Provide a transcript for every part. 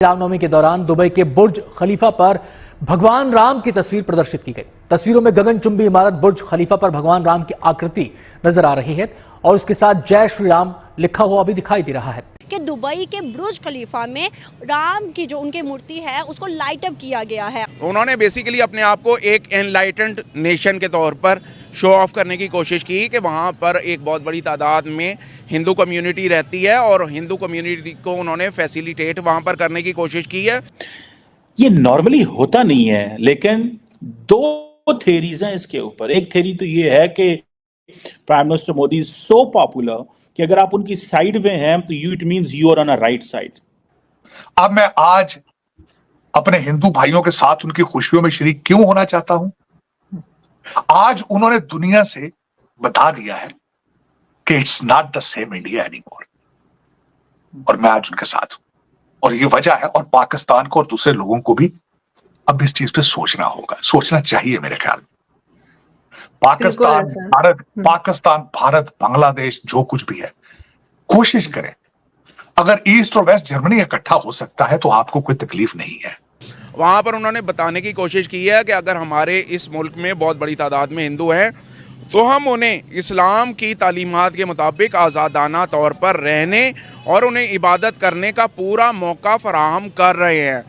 रामनवमी के दौरान दुबई के बुर्ज खलीफा पर भगवान राम की तस्वीर प्रदर्शित की गई। तस्वीरों में गगनचुंबी इमारत बुर्ज खलीफा पर भगवान राम की आकृति नजर आ रही है और उसके साथ जय श्री राम लिखा हुआ भी दिखाई दे रहा है कि दुबई के बुर्ज खलीफा में राम की जो उनकी मूर्ति है उसको लाइट अप किया गया है। उन्होंने बेसिकली अपने आप को एक एनलाइटेंड नेशन के तौर पर शो ऑफ करने की कोशिश की कि वहाँ पर एक बहुत बड़ी तादाद में हिंदू कम्युनिटी रहती है और हिंदू कम्युनिटी को उन्होंने फैसिलिटेट वहाँ पर करने की कोशिश की है। ये नॉर्मली होता नहीं है, लेकिन दो थेरीज हैं इसके ऊपर। एक थेरी तो ये है कि prime minister Modi is so popular कि अगर आप उनकी साइड में हैं तो it means you are on a right side. अब मैं आज अपने हिंदू भाइयों के साथ उनकी खुशियों में शरीक क्यों होना चाहता हूं? आज उन्होंने दुनिया से बता दिया है कि it's not the same India anymore, और मैं आज उनके साथ हूं और ये वजह है। और पाकिस्तान को और दूसरे लोगों को भी अब इस चीज पे सोचना होगा, सोचना चाहिए मेरे ख्याल में। पाकिस्तान, भारत, बांग्लादेश जो कुछ भी है, कोशिश करें। अगर ईस्ट और वेस्ट जर्मनी इकट्ठा हो सकता है तो आपको कोई तकलीफ नहीं है। वहाँ पर उन्होंने बताने की कोशिश की है कि अगर हमारे इस मुल्क में बहुत बड़ी तादाद में हिंदू हैं तो हम उन्हें इस्लाम की तालीमात के मुताबिक आज़ादाना तौर पर रहने और उन्हें इबादत करने का पूरा मौका फराहम कर रहे हैं।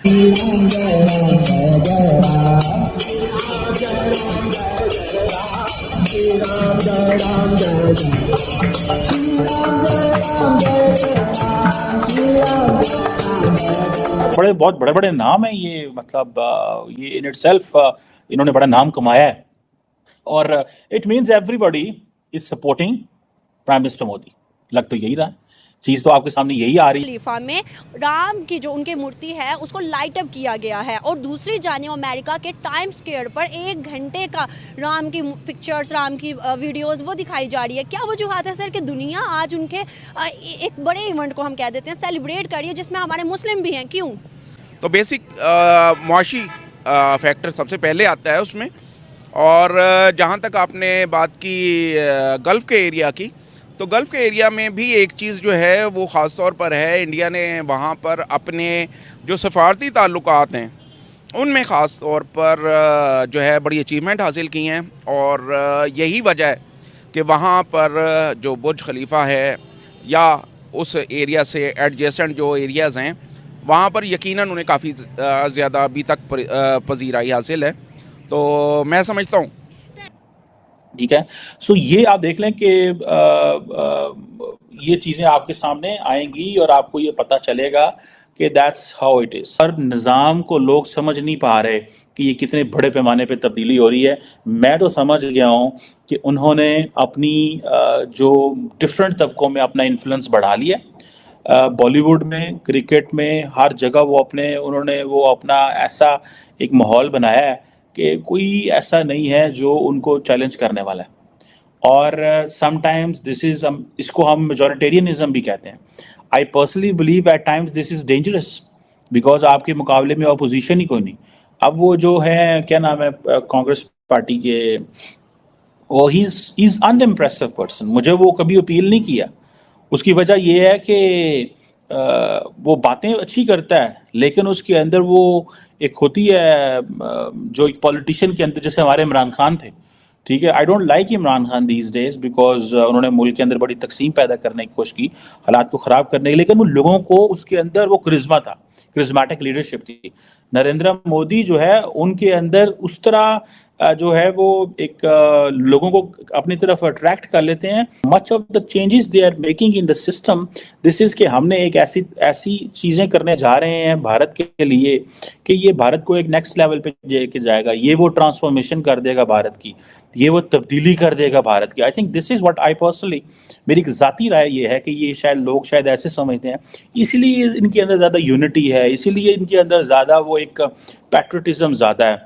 बहुत बड़े बड़े नाम है ये, मतलब ये इन इटसेल्फ इन्होंने बड़ा नाम कमाया है और it means everybody is supporting prime minister Modi. लग तो यही रहा है, चीज तो आपके सामने यही आ रही है। खलीफा में राम की जो उनकी मूर्ति है उसको लाइट अप किया गया है और दूसरी जानिब अमेरिका के टाइम स्क्वायर पर 1 घंटे का राम की पिक्चर्स, राम की वीडियोस वो दिखाई जा रही है। क्या वजूहत है सर कि दुनिया आज उनके एक बड़े इवेंट को हम कह देते हैं सेलिब्रेट कर रही है जिसमें हमारे मुस्लिम भी हैं? क्यों? तो बेसिक मुआशी फैक्टर सबसे पहले आता है उसमें। और जहाँ तक आपने बात की गल्फ़ के एरिया की, तो गल्फ़ के एरिया में भी एक चीज़ जो है वो ख़ास तौर पर है, इंडिया ने वहाँ पर अपने जो सफ़ारती ताल्लुकात हैं उनमें ख़ास तौर पर जो है बड़ी अचीवमेंट हासिल की हैं। और यही वजह है कि वहाँ पर जो बुर्ज खलीफा है या उस एरिया से एडजेसेंट जो एरियाज़ हैं वहाँ पर यकीनन उन्हें काफ़ी ज़्यादा अभी तक पजीराई हासिल है। तो मैं समझता हूँ, ठीक है। सो ये आप देख लें कि ये चीज़ें आपके सामने आएंगी और आपको ये पता चलेगा कि दैट्स हाउ इट इज़। हर निज़ाम को लोग समझ नहीं पा रहे कि ये कितने बड़े पैमाने पे तब्दीली हो रही है। मैं तो समझ गया हूँ कि उन्होंने अपनी जो डिफरेंट तबकों में अपना इन्फ्लुएंस बढ़ा लिया। बॉलीवुड में, क्रिकेट में, हर जगह उन्होंने अपना ऐसा एक माहौल बनाया है कि कोई ऐसा नहीं है जो उनको चैलेंज करने वाला है। और समटाइम्स इसको हम मेजॉरिटेरियनिज्म भी कहते हैं। I personally believe at times this is dangerous because आपके मुकाबले में अपोजिशन ही कोई नहीं। अब वो जो है, क्या नाम है कांग्रेस पार्टी के, वो ही इज अनइम्प्रेसिव पर्सन। मुझे वो कभी अपील नहीं किया। उसकी वजह ये है कि वो बातें अच्छी करता है लेकिन उसके अंदर वो एक होती है जो एक पॉलिटिशियन के अंदर, जैसे हमारे इमरान खान थे, ठीक है। I don't like Imran Khan these days because उन्होंने मुल्क के अंदर बड़ी तकसीम पैदा करने की कोशिश की, हालात को ख़राब करने की, लेकिन उन लोगों को उसके अंदर वो करिश्मा था, करिश्मेटिक लीडरशिप थी। नरेंद्र मोदी जो है उनके अंदर उस तरह जो है वो एक लोगों को अपनी तरफ अट्रैक्ट कर लेते हैं। Much of the changes they are making in the system this is कि हमने एक ऐसी चीज़ें करने जा रहे हैं भारत के लिए कि ये भारत को एक नेक्स्ट लेवल पे लेके जाएगा। ये वो ट्रांसफॉर्मेशन कर देगा भारत की, ये वो तब्दीली कर देगा भारत की। I think this is what I personally, मेरी एक ज़ाती राय ये है कि ये लोग शायद ऐसे समझते हैं, इसीलिए इनके अंदर ज़्यादा यूनिटी है, इसीलिए इनके अंदर ज़्यादा वो एक पैट्रियटिज्म ज़्यादा है।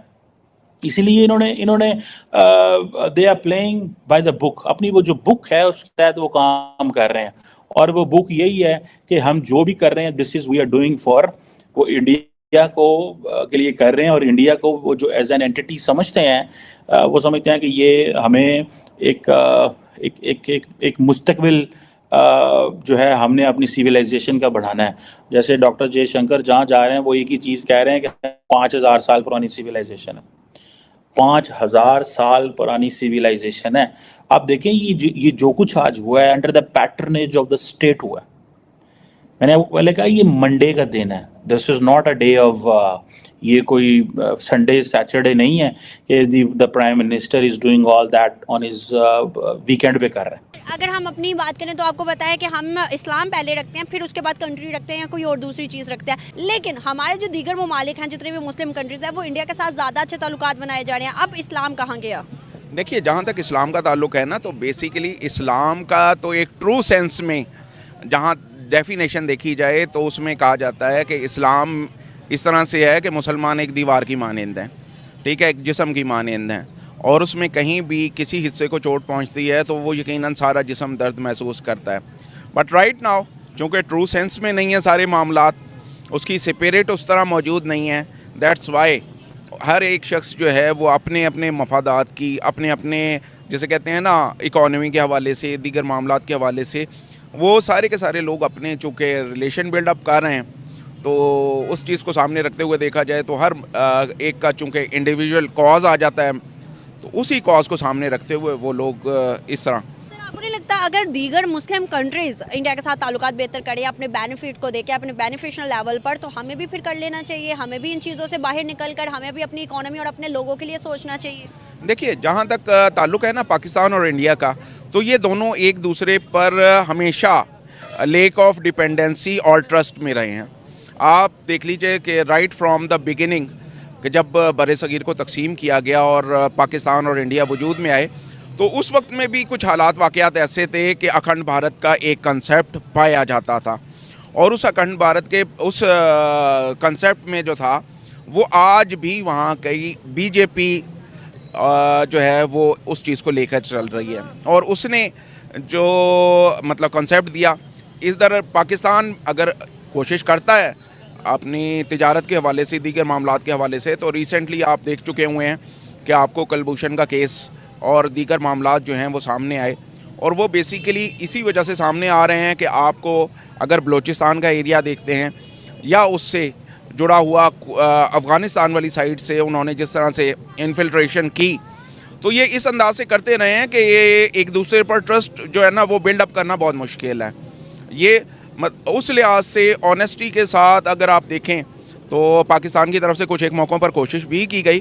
इसीलिए इन्होंने they are playing by the book. अपनी वो जो बुक है उसके तहत वो काम कर रहे हैं और वो बुक यही है कि हम जो भी कर रहे हैं this is we are doing for, वो इंडिया को के लिए कर रहे हैं। और इंडिया को वो जो एज एन एंटिटी समझते हैं, वो समझते हैं कि ये हमें एक मुस्तकबिल जो है हमने अपनी सिविलाइजेशन का बढ़ाना है। जैसे डॉक्टर जयशंकर जहाँ जा रहे हैं वो एक ही चीज़ कह रहे हैं कि 5000 साल पुरानी सिविलाइजेशन है, 5000 साल पुरानी सिविलाइजेशन है। आप देखें ये जो कुछ आज हुआ है under the patronage of the state हुआ है। मैंने आपको पहले कहा ये मंडे का दिन है, this is not a day of ये कोई संडे सैटरडे नहीं है कि the prime minister is doing all that on his weekend पे कर रहे हैं। अगर हम अपनी बात करें तो आपको पता है कि हम इस्लाम पहले रखते हैं, फिर उसके बाद कंट्री रखते हैं या कोई और दूसरी चीज़ रखते हैं। लेकिन हमारे जो दीगर ममालिक हैं, जितने भी मुस्लिम कंट्रीज हैं, वो इंडिया के साथ ज़्यादा अच्छे ताल्लुकात बनाए जा रहे हैं। अब इस्लाम कहाँ गया? देखिए, जहाँ तक इस्लाम का ताल्लुक है ना, तो बेसिकली इस्लाम का तो एक ट्रू सेंस में जहाँ डेफिनेशन देखी जाए तो उसमें कहा जाता है कि इस्लाम इस तरह से है कि मुसलमान एक दीवार की मानंद हैं, ठीक है, एक जिस्म की मानंद हैं, और उसमें कहीं भी किसी हिस्से को चोट पहुंचती है तो वो यकीनन सारा जिस्म दर्द महसूस करता है। बट राइट नाउ चूँकि ट्रू सेंस में नहीं है सारे मामलात, उसकी स्पिरिट उस तरह मौजूद नहीं है, दैट्स वाई हर एक शख्स जो है वो अपने अपने मफादात की, अपने अपने जैसे कहते हैं ना इकॉनमी के हवाले से, दीगर मामलात के हवाले से, वो सारे के सारे लोग अपने चूँकि रिलेशन बिल्डअप कर रहे हैं, तो उस चीज़ को सामने रखते हुए देखा जाए तो हर एक का चूँकि इंडिविजुअल कॉज आ जाता है, तो उसी कॉज को सामने रखते हुए वो लोग इस तरह। सर, आपको नहीं लगता अगर दीगर मुस्लिम कंट्रीज इंडिया के साथ ताल्लुकात बेहतर करें अपने बेनिफिट को देके, अपने बेनिफिशियल लेवल पर, तो हमें भी फिर कर लेना चाहिए? हमें भी इन चीज़ों से बाहर निकल कर हमें भी अपनी इकोनॉमी और अपने लोगों के लिए सोचना चाहिए? देखिए, जहाँ तक ताल्लुक़ है ना पाकिस्तान और इंडिया का, तो ये दोनों एक दूसरे पर हमेशा लेक ऑफ डिपेंडेंसी और ट्रस्ट में रहे हैं। आप देख लीजिए कि राइट फ्रॉम द बिगिनिंग कि जब बर-ए-सगीर को तकसीम किया गया और पाकिस्तान और इंडिया वजूद में आए, तो उस वक्त में भी कुछ हालात वाक़यात ऐसे थे कि अखंड भारत का एक कंसेप्ट पाया जाता था, और उस अखंड भारत के उस कंसेप्ट में जो था वो आज भी वहाँ कई बीजेपी जो है वो उस चीज़ को लेकर चल रही है, और उसने जो मतलब कंसेप्ट दिया, इधर पाकिस्तान अगर कोशिश करता है अपनी तिजारत के हवाले से, दीगर मामलात के हवाले से, तो रिसेंटली आप देख चुके हुए हैं कि आपको कुलभूषण का केस और दीगर मामलात जो हैं वो सामने आए, और वो बेसिकली इसी वजह से सामने आ रहे हैं कि आपको अगर बलूचिस्तान का एरिया देखते हैं या उससे जुड़ा हुआ अफ़गानिस्तान वाली साइड से उन्होंने जिस तरह से इन्फिल्ट्रेशन की, तो ये इस अंदाज से करते रहे हैं कि ये एक दूसरे पर ट्रस्ट जो है ना वो बिल्डअप करना बहुत मुश्किल है। ये उस लिहाज से ऑनेस्टी के साथ अगर आप देखें तो पाकिस्तान की तरफ से कुछ एक मौक़ों पर कोशिश भी की गई।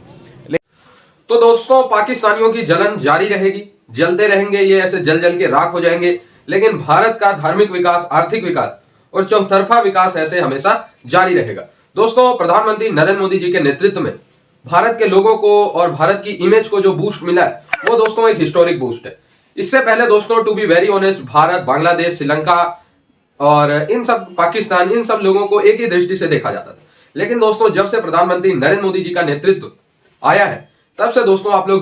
तो दोस्तों, पाकिस्तानियों की जलन जारी रहेगी, जलते रहेंगे, ये ऐसे जल जल के राख हो जाएंगे, लेकिन भारत का धार्मिक विकास, आर्थिक विकास और चौतरफा विकास ऐसे हमेशा जारी रहेगा। दोस्तों, प्रधानमंत्री नरेंद्र मोदी जी के नेतृत्व में भारत के लोगों को और भारत की इमेज को जो बूस्ट मिला है वो दोस्तों एक हिस्टोरिक बूस्ट है। इससे पहले दोस्तों, to be very honest, Bharat, Bangladesh, Sri Lanka और इन सब, पाकिस्तान, इन सब लोगों को एक ही दृष्टि से देखा जाता था। लेकिन दोस्तों, जब से प्रधानमंत्री नरेंद्र मोदी जी का नेतृत्व आया है, तब से दोस्तों आप लोग